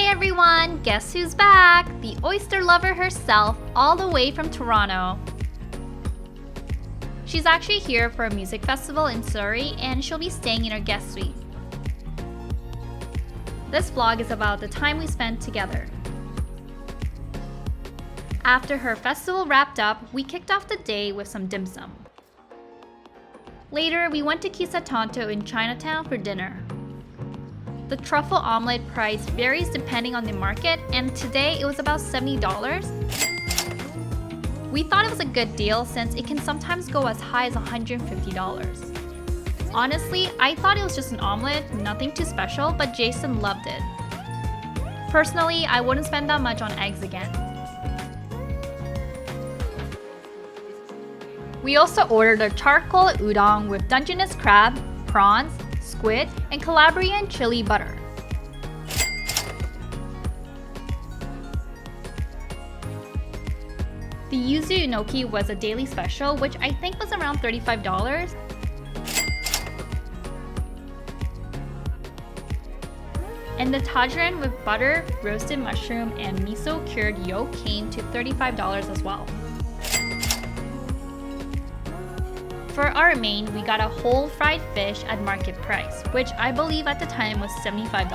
everyone! Guess who's back? The oyster lover herself, all the way from Toronto. She's actually here for a music festival in Surrey and she'll be staying in our guest suite. This vlog is about the time we spent together. After her festival wrapped up, we kicked off the day with some dimsum. Later, we went to Kissa Tanto in Chinatown for dinner. The truffle omelette price varies depending on the market, and today it was about $70. We thought it was a good deal since it can sometimes go as high as $150. Honestly, I thought it was just an omelette, nothing too special, but Jason loved it. Personally, I wouldn't spend that much on eggs again. We also ordered a charcoal udon with Dungeness crab, prawns, squid, and Calabrian chili butter. The yuzu enoki was a daily special, which I think was around $35. And the tajiren with butter, roasted mushroom, and miso cured yolk came to $35 as well. For our main, we got a whole fried fish at market price, which I believe at the time was $75.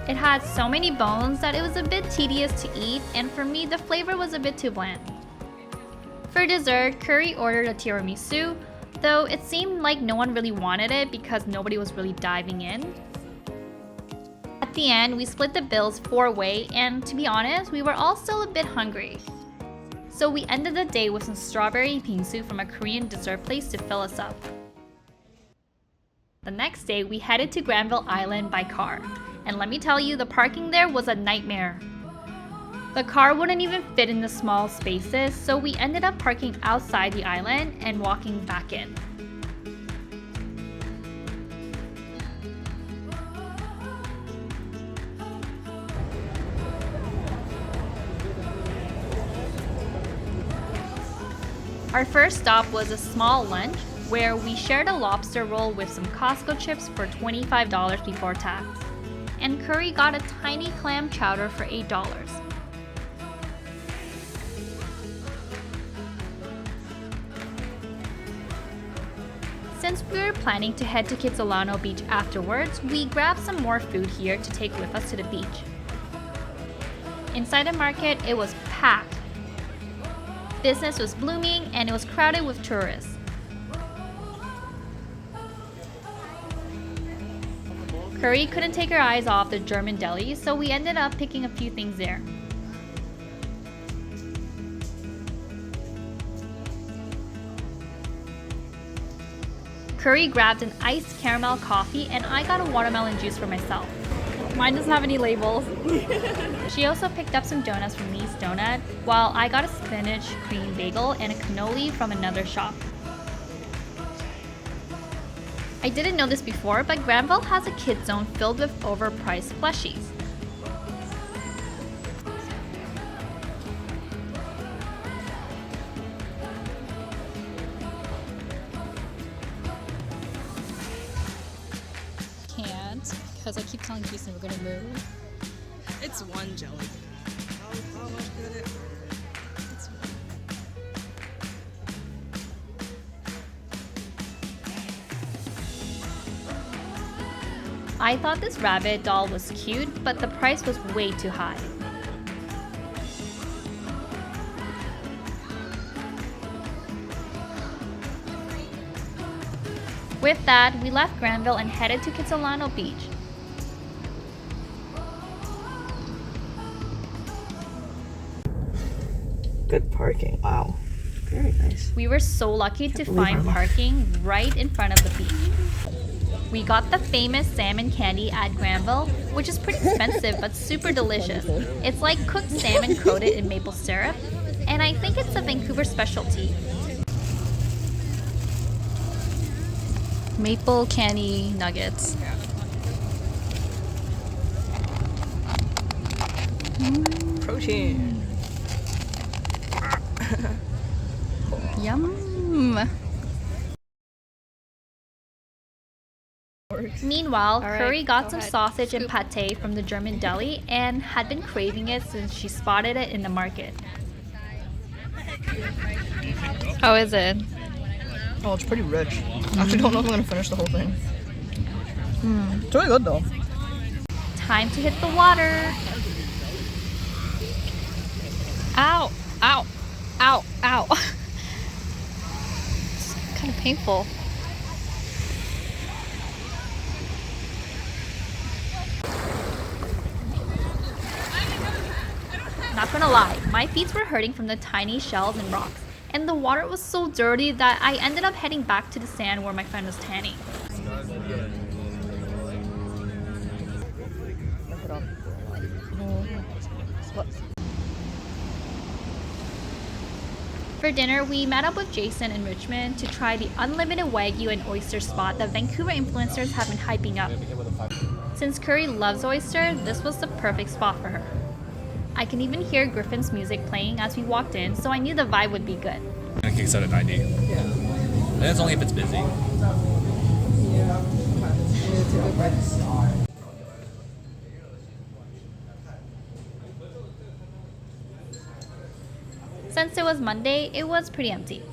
It had so many bones that it was a bit tedious to eat, and for me the flavor was a bit too bland. For dessert, Kerui ordered a tiramisu, though it seemed like no one really wanted it because nobody was really diving in. At the end, we split the bills 4-way, and to be honest, we were all still a bit hungry. So we ended the day with some strawberry bingsu from a Korean dessert place to fill us up. The next day, we headed to Granville Island by car. And let me tell you, the parking there was a nightmare. The car wouldn't even fit in the small spaces, so we ended up parking outside the island and walking back in. Our first stop was a small lunch where we shared a lobster roll with some Costco chips for $25 before tax. And Kerui got a tiny clam chowder for $8. Since we were planning to head to Kitsilano Beach afterwards, we grabbed some more food here to take with us to the beach. Inside the market, it was packed. Business was blooming and it was crowded with tourists. Kerui couldn't take her eyes off the German deli, so we ended up picking a few things there. Kerui grabbed an iced caramel coffee and I got a watermelon juice for myself. Mine doesn't have any labels. She also picked up some donuts from Lee's Donut, while I got a spinach cream bagel and a cannoli from another shop. I didn't know this before, but Granville has a kids zone filled with overpriced plushies. Because I keep telling Jason we're gonna move. It's one jelly. How much did it? It's one. I thought this rabbit doll was cute, but the price was way too high. With that, we left Granville and headed to Kitsilano Beach. Good parking. Wow. Very nice. We were so lucky to find parking right in front of the beach. We got the famous salmon candy at Granville, which is pretty expensive but super delicious. It's like cooked salmon coated in maple syrup, and I think it's a Vancouver specialty. Maple candy nuggets. Protein. Yum. works. Meanwhile, All right, Kerui got go some ahead. sausage and Scoop. pate from the German deli and had been craving it since she spotted it in the market. How is it? Oh, it's pretty rich. I actually don't know if I'm gonna finish the whole thing. It's really good though. Time to hit the water. Ow! Ow! Ow! Ow! It's kind of painful. Not gonna lie, my feet were hurting from the tiny shells and rocks, and the water was so dirty that I ended up heading back to the sand where my friend was tanning. For dinner, we met up with Jason in Richmond to try the unlimited Wagyu and oyster spot that Vancouver influencers have been hyping up. Since Kerui loves oyster, this was the perfect spot for her. I can even hear Griffin's music playing as we walked in, so I knew the vibe would be good. And it kicks out at 90. Yeah. And that's only if it's busy. Since it was Monday, it was pretty empty.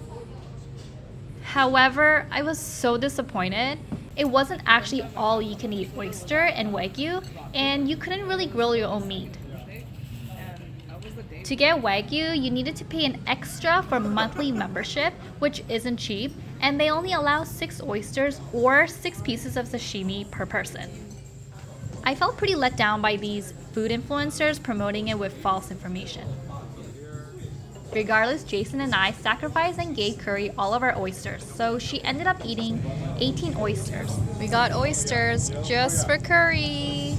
However, I was so disappointed. It wasn't actually all you can eat oyster and Wagyu, and you couldn't really grill your own meat. To get Wagyu, you needed to pay an extra for monthly membership, which isn't cheap, and they only allow 6 oysters or 6 pieces of sashimi per person. I felt pretty let down by these food influencers promoting it with false information. Regardless, Jason and I sacrificed and gave Kerui all of our oysters, so she ended up eating 18 oysters. We got oysters just for Kerui.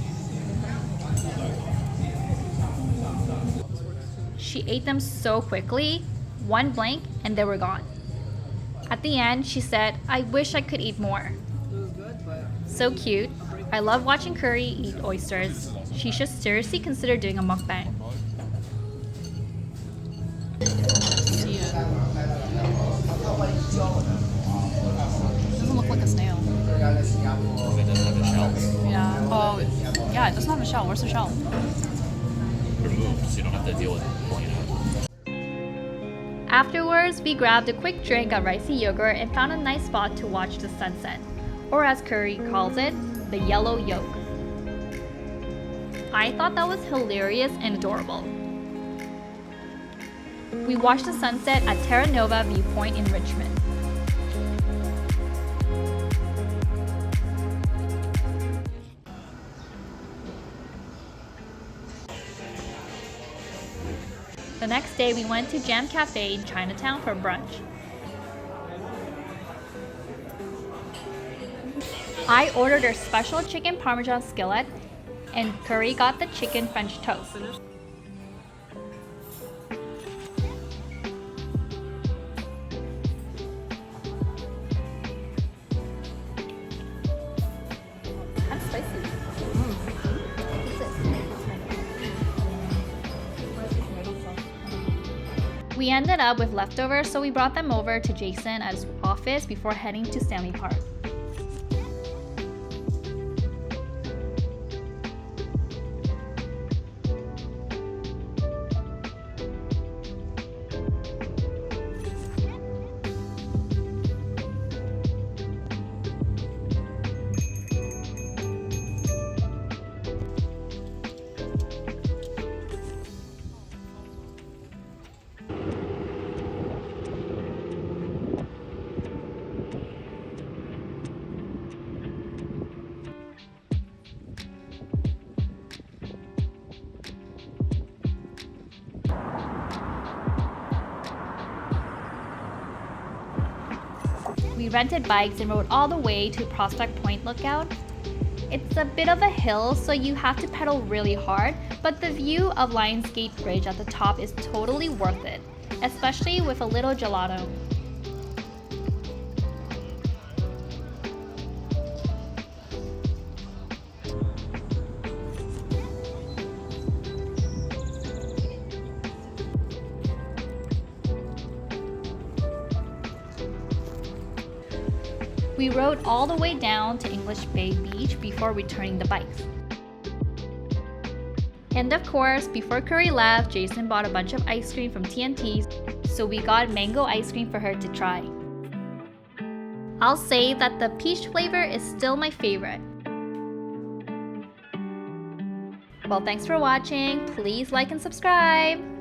She ate them so quickly, one blink, and they were gone. At the end, she said, "I wish I could eat more." So cute. I love watching Kerui eat oysters. She should seriously consider doing a mukbang. Doesn't look like a snail. If it doesn't have the shells, Yeah. Oh, yeah. It doesn't have a shell. Where's the shell? removed so you don't have to deal with pulling it out. Afterwards, we grabbed a quick drink of ricey yogurt and found a nice spot to watch the sunset, or as Kerui calls it, the yellow yolk. I thought that was hilarious and adorable. We watched the sunset at Terra Nova Viewpoint in Richmond. The next day, we went to Jam Cafe in Chinatown for brunch. I ordered their special chicken parmesan skillet, and Kerui got the chicken French toast. Kind of spicy. We ended up with leftovers, so we brought them over to Jason at his office before heading to Stanley Park. We rented bikes and rode all the way to Prospect Point Lookout. It's a bit of a hill, so you have to pedal really hard, but the view of Lionsgate Bridge at the top is totally worth it, especially with a little gelato. We rode all the way down to English Bay Beach before returning the bikes. And of course, before Kerui left, Jason bought a bunch of ice cream from TNT's, so we got mango ice cream for her to try. I'll say that the peach flavor is still my favorite. Well, thanks for watching. Please like and subscribe.